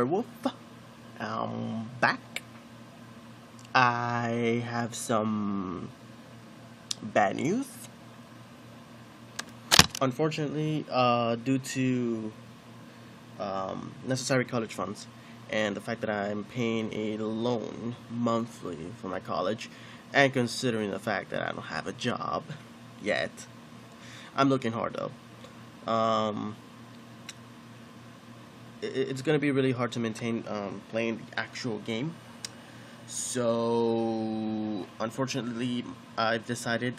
Werewolf. Back. I have some bad news. Unfortunately, due to necessary college funds and the fact that I'm paying a loan monthly for my college, and considering the fact that I don't have a job yet, I'm looking hard though. It's going to be really hard to maintain playing the actual game. So, unfortunately, I've decided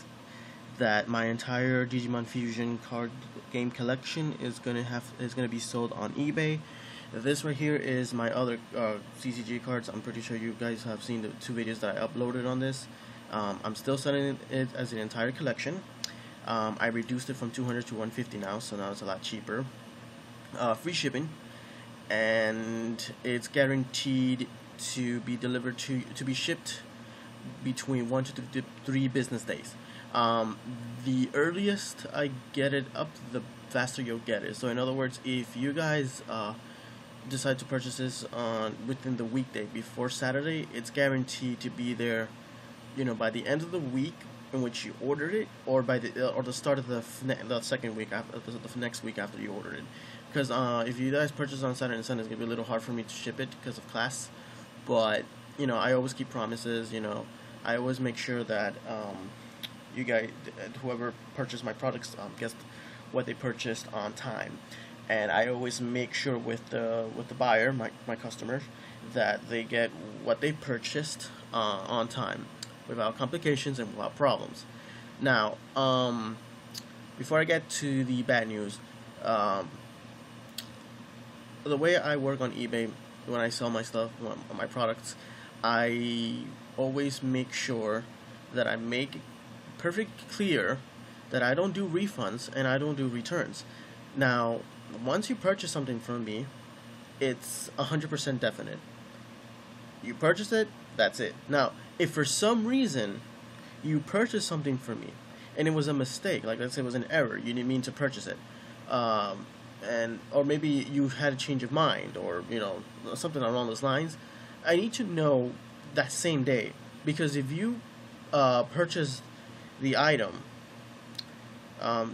that my entire Digimon Fusion card game collection is gonna be sold on eBay. This right here is my other CCG cards. I'm pretty sure you guys have seen the two videos that I uploaded on this. I'm still selling it as an entire collection. I reduced it from 200 to 150 now, so now it's a lot cheaper. Free shipping, and it's guaranteed to be delivered to be shipped between 1 to 3 business days. The earliest I get it up, the faster you'll get it. So in other words, if you guys decide to purchase this within the weekday before Saturday, it's guaranteed to be there, by the end of the week in which you ordered it, or by the start of the second week after the next week after you ordered it. Because if you guys purchase on Saturday and Sunday, it's gonna be a little hard for me to ship it because of class. But I always keep promises. I always make sure that you guys, whoever purchased my products, gets what they purchased on time, and I always make sure with the buyer, my customer, that they get what they purchased on time, without complications and without problems. Now, before I get to the bad news, the way I work on eBay when I sell my stuff, my products, I always make sure that I make perfect clear that I don't do refunds and I don't do returns. Now, once you purchase something from me, it's 100% definite. You purchase it, that's it. Now, if for some reason you purchase something from me and it was a mistake, like let's say it was an error, you didn't mean to purchase it, or maybe you had a change of mind, or something along those lines, I need to know that same day, because if you purchase the item,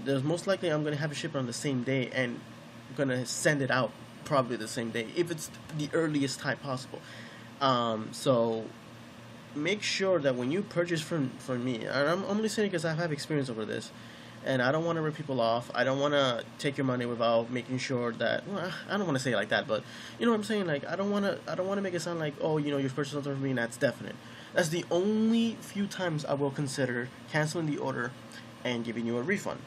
there's most likely I'm going to have it shipped on the same day, and I'm going to send it out probably the same day if it's the earliest time possible. So make sure that when you purchase from me, and I'm only saying it because I have experience over this, and I don't want to rip people off. I don't want to take your money without making sure that, well, I don't want to say it like that, but you know what I'm saying. Like I don't want to make it sound like, oh, you've purchased something from me and that's definite. That's the only few times I will consider canceling the order and giving you a refund.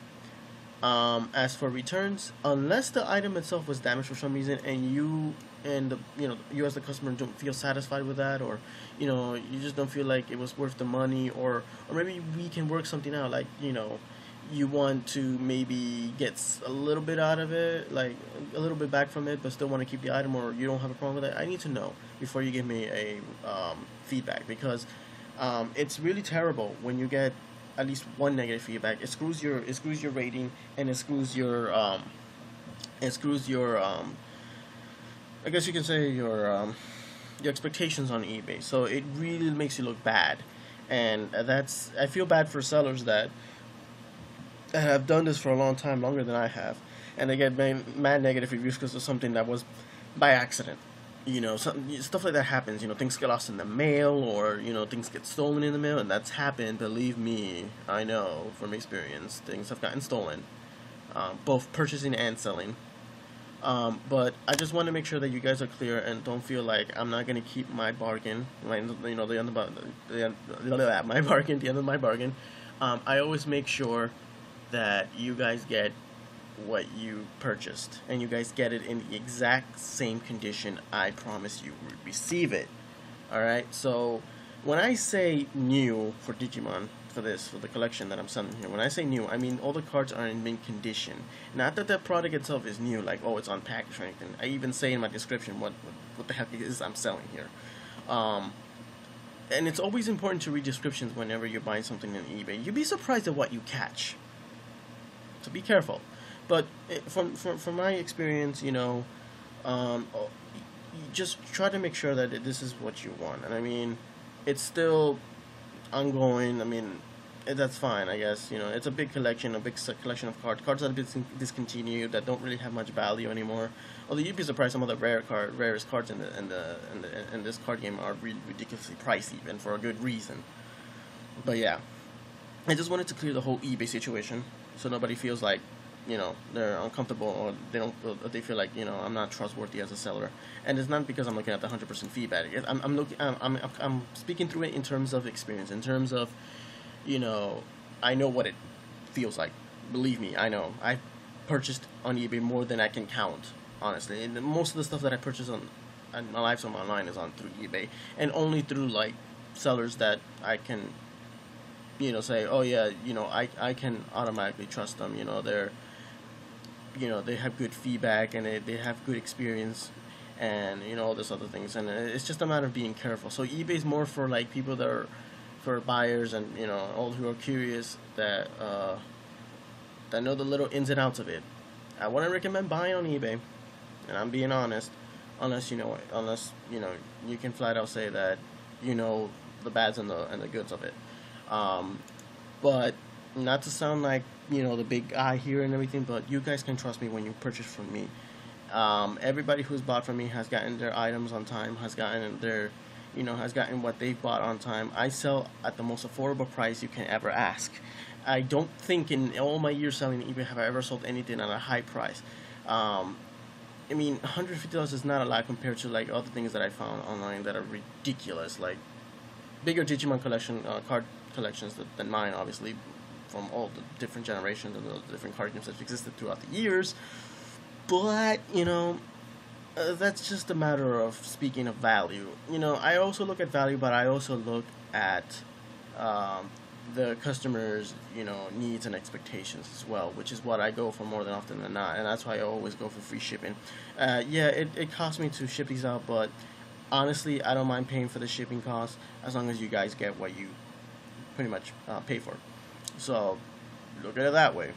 As for returns, unless the item itself was damaged for some reason and you as the customer don't feel satisfied with that, or you just don't feel like it was worth the money, or maybe we can work something out, like you want to maybe get a little bit out of it, like a little bit back from it, but still want to keep the item, or you don't have a problem with it, I need to know before you give me a feedback, because it's really terrible when you get at least one negative feedback. It screws your rating, and it screws your I guess you can say your expectations on eBay. So it really makes you look bad, and I feel bad for sellers that have done this for a long time, longer than I have, and they get mad negative reviews because of something that was by accident. Stuff like that happens. Things get lost in the mail, or things get stolen in the mail, and that's happened. Believe me, I know from experience. Things have gotten stolen, both purchasing and selling. But I just want to make sure that you guys are clear and don't feel like I'm not going to keep my bargain. My bargain, the end of my bargain. I always make sure that you guys get what you purchased, and you guys get it in the exact same condition I promise you would receive it. Alright, so when I say new for Digimon, for the collection that I'm selling here, when I say new, I mean all the cards are in mint condition. Not that the product itself is new, like, oh, it's unpackaged or anything. I even say in my description what the heck it is I'm selling here. And it's always important to read descriptions whenever you're buying something on eBay. You'd be surprised at what you catch. So be careful. But from my experience, just try to make sure that this is what you want. And I mean, it's still ongoing. I mean, that's fine, I guess. You know, it's a big collection, collection of cards that have been discontinued, that don't really have much value anymore. Although you'd be surprised, some of the rarest cards in this card game are really ridiculously pricey, and for a good reason. But yeah, I just wanted to clear the whole eBay situation, so nobody feels like, you know, they're uncomfortable, or they feel like, you know, I'm not trustworthy as a seller. And it's not because I'm looking at the 100% feedback. I'm speaking through it in terms of experience, in terms of, you know, I know what it feels like. Believe me, I know. I purchased on eBay more than I can count, honestly. And most of the stuff that I purchase on my lives online is on through eBay, and only through like sellers that I can, you know, say, oh yeah, you know, I can automatically trust them. You know, they have good feedback, and they have good experience, and, you know, all this other things. And it's just a matter of being careful. So eBay's more for like people that are, for buyers, and, you know, all who are curious, that know the little ins and outs of it. I wouldn't recommend buying on eBay, and I'm being honest, unless you know you can flat out say that you know the bads and the goods of it. But not to sound like, you know, the big guy here and everything, but you guys can trust me when you purchase from me. Everybody who's bought from me has gotten their items on time, has gotten what they've bought on time. I sell at the most affordable price you can ever ask. I don't think in all my years selling eBay have I ever sold anything at a high price. I mean, $150 is not a lot compared to like other things that I found online that are ridiculous, like bigger Digimon card collections than mine, obviously, from all the different generations and the different card games that have existed throughout the years. But, you know, that's just a matter of speaking of value. You know, I also look at value, but I also look at the customer's, you know, needs and expectations as well, which is what I go for more than often than not, and that's why I always go for free shipping. Yeah, it costs me to ship these out, but honestly, I don't mind paying for the shipping costs as long as you guys get what you pretty much pay for. So look at it that way.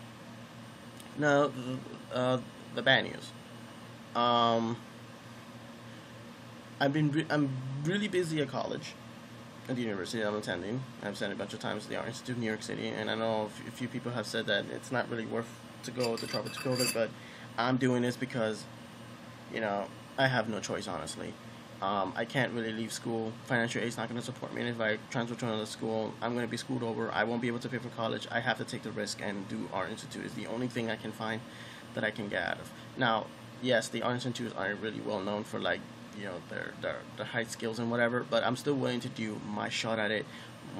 Now, the bad news. I'm really busy at college, at the university I'm attending. I've said it a bunch of times, the Art Institute of New York City, and I know a few people have said that it's not really worth to go to trouble to go there, but I'm doing this because, you know, I have no choice, honestly. I can't really leave school. Financial aid's not going to support me, and if I transfer to another school, I'm going to be screwed over. I won't be able to pay for college. I have to take the risk and do Art Institute. It's the only thing I can find that I can get out of. Now, yes, the Art Institutes aren't really well known for, like, you know, their high skills and whatever, but I'm still willing to do my shot at it.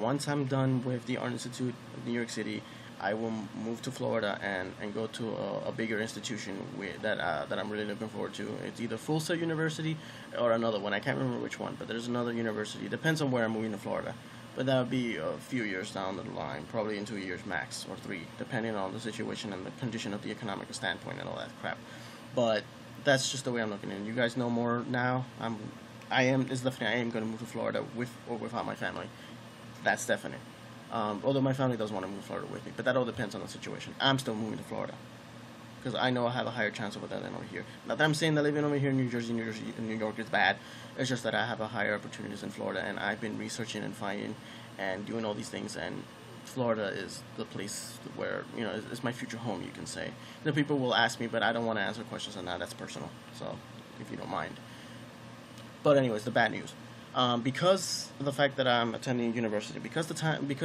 Once I'm done with the Art Institute of New York City, I will move to Florida and go to a bigger institution that I'm really looking forward to. It's either Full Sail University or another one. I can't remember which one, but there's another university. It depends on where I'm moving to Florida. But that would be a few years down the line, probably in 2 years max, or 3, depending on the situation and the condition of the economic standpoint and all that crap. But that's just the way I'm looking at it. You guys know more now. I am going to move to Florida with or without my family. That's definite. Although my family doesn't want to move to Florida with me, but that all depends on the situation. I'm still moving to Florida because I know I have a higher chance over there than over here. Not that I'm saying that living over here in New Jersey and New York is bad. It's just that I have a higher opportunities in Florida, and I've been researching and finding and doing all these things, and Florida is the place where, you know, it's my future home, you can say. The people will ask me, but I don't want to answer questions on that. That's personal, so if you don't mind. But anyways, the bad news. Because of the fact that I'm attending university, because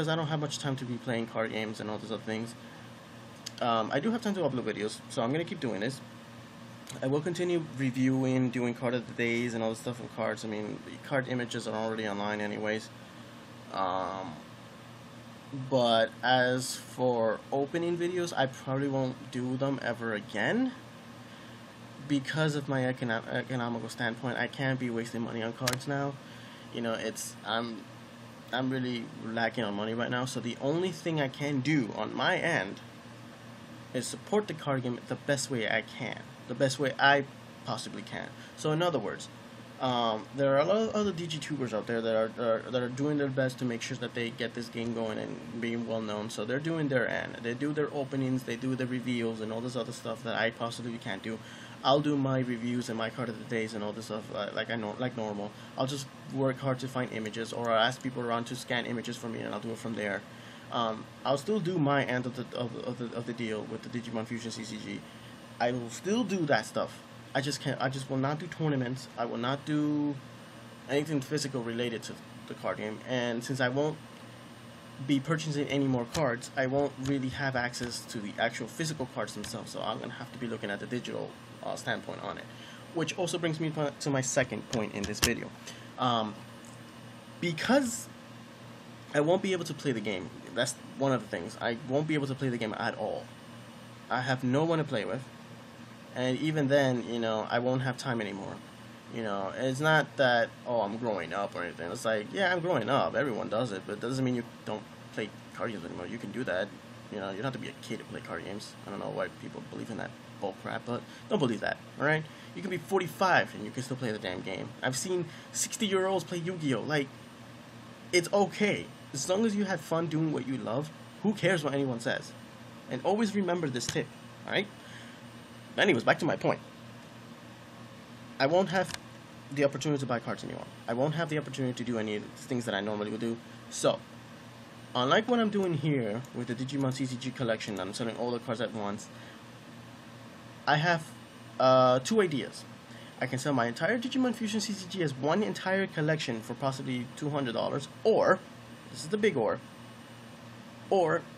I don't have much time to be playing card games and all those other things, I do have time to upload videos, so I'm gonna keep doing this. I will continue reviewing, doing card of the days and all this stuff with cards. I mean, the card images are already online anyways. But as for opening videos, I probably won't do them ever again. Because of my economical standpoint, I can't be wasting money on cards now. You know, I'm really lacking on money right now, so the only thing I can do on my end is support the card game the best way I can, the best way I possibly can. So in other words, there are a lot of other DGTubers out there that are doing their best to make sure that they get this game going and being well known. So they're doing their end. They do their openings, they do the reveals, and all this other stuff that I possibly can't do. I'll do my reviews and my card of the days and all this stuff like I know, like normal. I'll just work hard to find images, or I'll ask people around to scan images for me, and I'll do it from there. I'll still do my end of the deal with the Digimon Fusion CCG. I will still do that stuff. I just can't. I just will not do tournaments. I will not do anything physical related to the card game. And since I won't be purchasing any more cards, I won't really have access to the actual physical cards themselves. So I'm gonna have to be looking at the digital standpoint on it, which also brings me to my second point in this video. Because I won't be able to play the game. That's one of the things. I won't be able to play the game at all. I have no one to play with. And even then, you know, I won't have time anymore. You know, it's not that, oh, I'm growing up or anything. It's like, yeah, I'm growing up. Everyone does it. But it doesn't mean you don't play card games anymore. You can do that. You know, you don't have to be a kid to play card games. I don't know why people believe in that bull crap, but don't believe that, alright? You can be 45 and you can still play the damn game. I've seen 60-year-olds play Yu-Gi-Oh! Like, it's okay. As long as you had fun doing what you love, who cares what anyone says? And always remember this tip, alright? Anyways, back to my point. I won't have the opportunity to buy cards anymore. I won't have the opportunity to do any of the things that I normally would do. So, unlike what I'm doing here with the Digimon CCG collection, I'm selling all the cards at once, I have two ideas. I can sell my entire Digimon Fusion CCG as one entire collection for possibly $200, or, this is the big or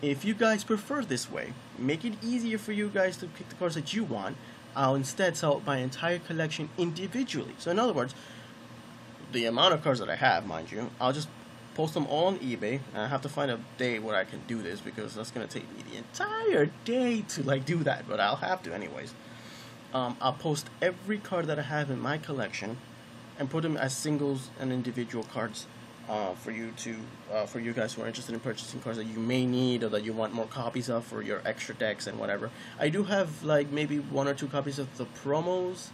if you guys prefer this way, make it easier for you guys to pick the cards that you want, I'll instead sell my entire collection individually. So in other words, the amount of cards that I have, mind you, I'll just post them all on eBay, and I have to find a day where I can do this, because that's going to take me the entire day to like do that, but I'll have to anyways. I'll post every card that I have in my collection and put them as singles and individual cards for you guys who are interested in purchasing cards that you may need or that you want more copies of for your extra decks and whatever. I do have like maybe 1 or 2 copies of the promos,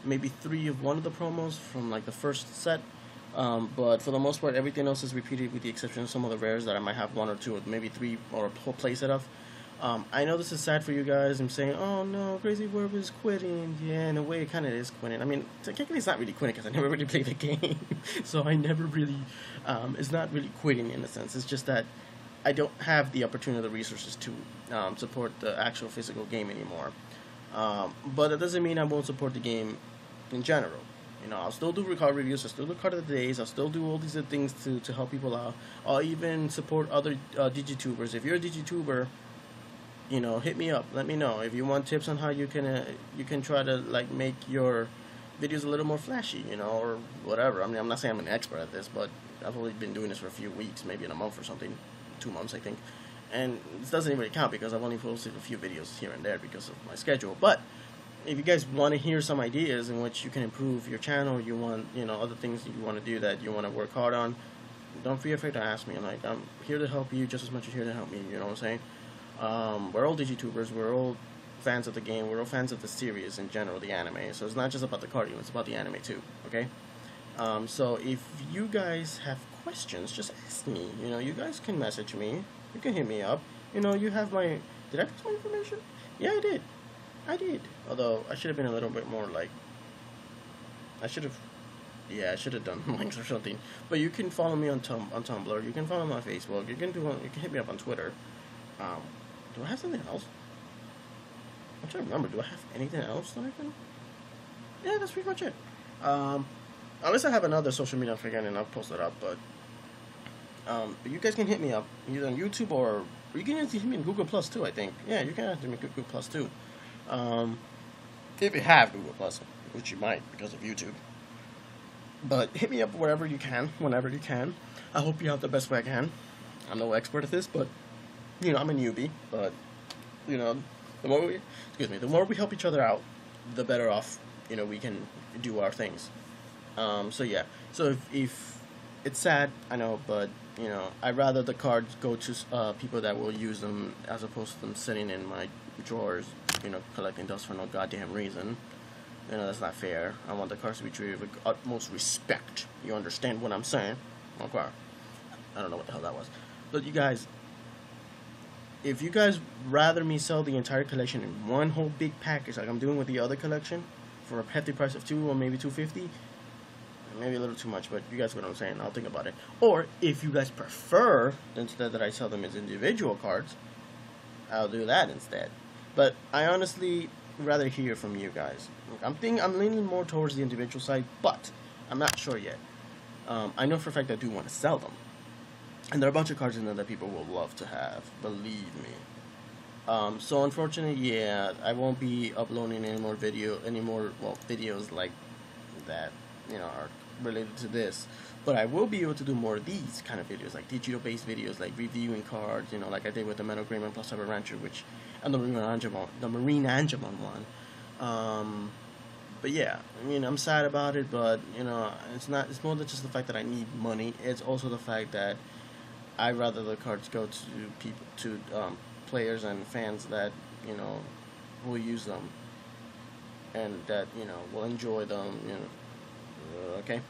maybe 3 of one of the promos from like the first set, but for the most part everything else is repeated with the exception of some of the rares that I might have 1 or 2 or maybe 3 or a whole playset of. I know this is sad for you guys. I'm saying, oh no, Crazy Werb is quitting. Yeah, in a way it kind of is quitting. I mean, technically it's not really quitting because I never really played the game. So I never really, it's not really quitting in a sense. It's just that I don't have the opportunity or the resources to support the actual physical game anymore. But it doesn't mean I won't support the game in general. You know, I'll still do card reviews, I'll still do card of the days, I'll still do all these other things to help people out. I'll even support other Digitubers. If you're a Digituber, you know, hit me up. Let me know if you want tips on how you can try to like make your videos a little more flashy, you know, or whatever. I mean, I'm not saying I'm an expert at this, but I've only been doing this for a few weeks, maybe in a month or something, 2 months I think, and this doesn't even count because I've only posted a few videos here and there because of my schedule. But if you guys want to hear some ideas in which you can improve your channel, you want, you know, other things that you want to do that you want to work hard on, don't be afraid to ask me. Like, I'm here to help you just as much as you're here to help me. You know what I'm saying? We're all Digitubers, we're all fans of the game, we're all fans of the series in general, the anime, so it's not just about the card game, it's about the anime too, okay? So if you guys have questions, just ask me, you know, you guys can message me, you can hit me up, you know, you have my, did I post my information? Yeah, I did, although I should have been a little bit more like, I should have done links or something, but you can follow me on Tumblr, you can follow me on Facebook, you can hit me up on Twitter. Do I have something else? I'm trying to remember. Do I have anything else that I can? Yeah, that's pretty much it. Unless I have another social media I'm forgetting, I'll post it up. But you guys can hit me up either on YouTube or you can hit me in Google Plus too. I think. Yeah, you can hit me in Google Plus too. If you have Google Plus, which you might because of YouTube. But hit me up wherever you can, whenever you can. I hope you help the best way I can. I'm no expert at this, but you know, I'm a newbie, but, you know, the more we help each other out, the better off, you know, we can do our things. So yeah, so if it's sad, I know, but, you know, I'd rather the cards go to people that will use them as opposed to them sitting in my drawers, you know, collecting dust for no goddamn reason. You know, that's not fair. I want the cards to be treated with utmost respect. You understand what I'm saying? Okay. I don't know what the hell that was. But you guys, if you guys rather me sell the entire collection in one whole big package, like I'm doing with the other collection, for a hefty price of $2 or maybe $250, maybe a little too much, but you guys know what I'm saying. I'll think about it. Or if you guys prefer, instead that I sell them as individual cards, I'll do that instead. But I honestly rather hear from you guys. I'm leaning more towards the individual side, but I'm not sure yet. I know for a fact I do want to sell them, and there are a bunch of cards in there that people will love to have. Believe me. So unfortunately, yeah, I won't be uploading any more videos like that, are related to this. But I will be able to do more of these kind of videos, like digital-based videos, like reviewing cards, like I did with the Metal Greyman plus Cyber Rancher, and the Marine Angemon one. But yeah, I mean, I'm sad about it, but it's not. It's more than just the fact that I need money. It's also the fact that I'd rather the cards go to people, to players and fans that will use them and that will enjoy them. Okay,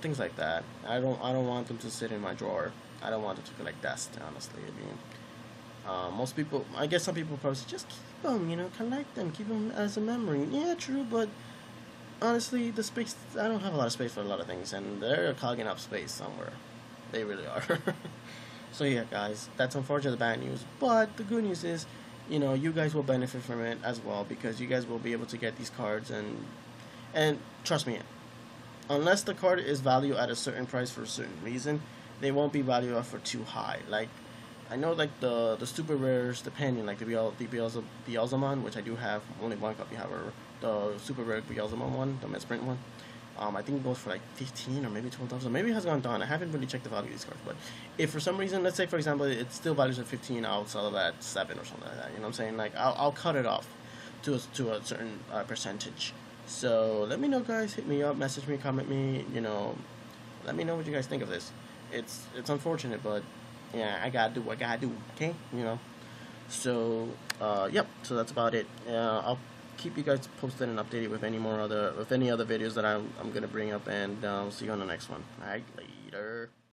things like that. I don't want them to sit in my drawer. I don't want them to collect dust. Honestly, I mean, most people, I guess some people probably say, just keep them. Collect them, keep them as a memory. Yeah, true, but honestly, the space, I don't have a lot of space for a lot of things, and they're clogging up space somewhere. They really are. So yeah, guys, that's unfortunately the bad news. But the good news is, you guys will benefit from it as well, because you guys will be able to get these cards, and trust me, unless the card is valued at a certain price for a certain reason, they won't be valued up for too high. Like, I know, like the super rares, depending, like the Beelzemon, which I do have only one copy, however, the super rare Beelzemon one, the Misprint one. I think it goes for like 15 or maybe 12,000. Maybe it has gone down. I haven't really checked the value of these cards, but if for some reason, let's say for example, it still values at 15, I'll sell it at 7 or something like that. You know what I'm saying? Like I'll cut it off to a certain percentage. So let me know, guys. Hit me up, message me, comment me. Let me know what you guys think of this. It's unfortunate, but yeah, I gotta do what I gotta do. Okay, So yep. So that's about it. I'll keep you guys posted and updated with any other videos that I'm gonna bring up, and see you on the next one. Alright, later.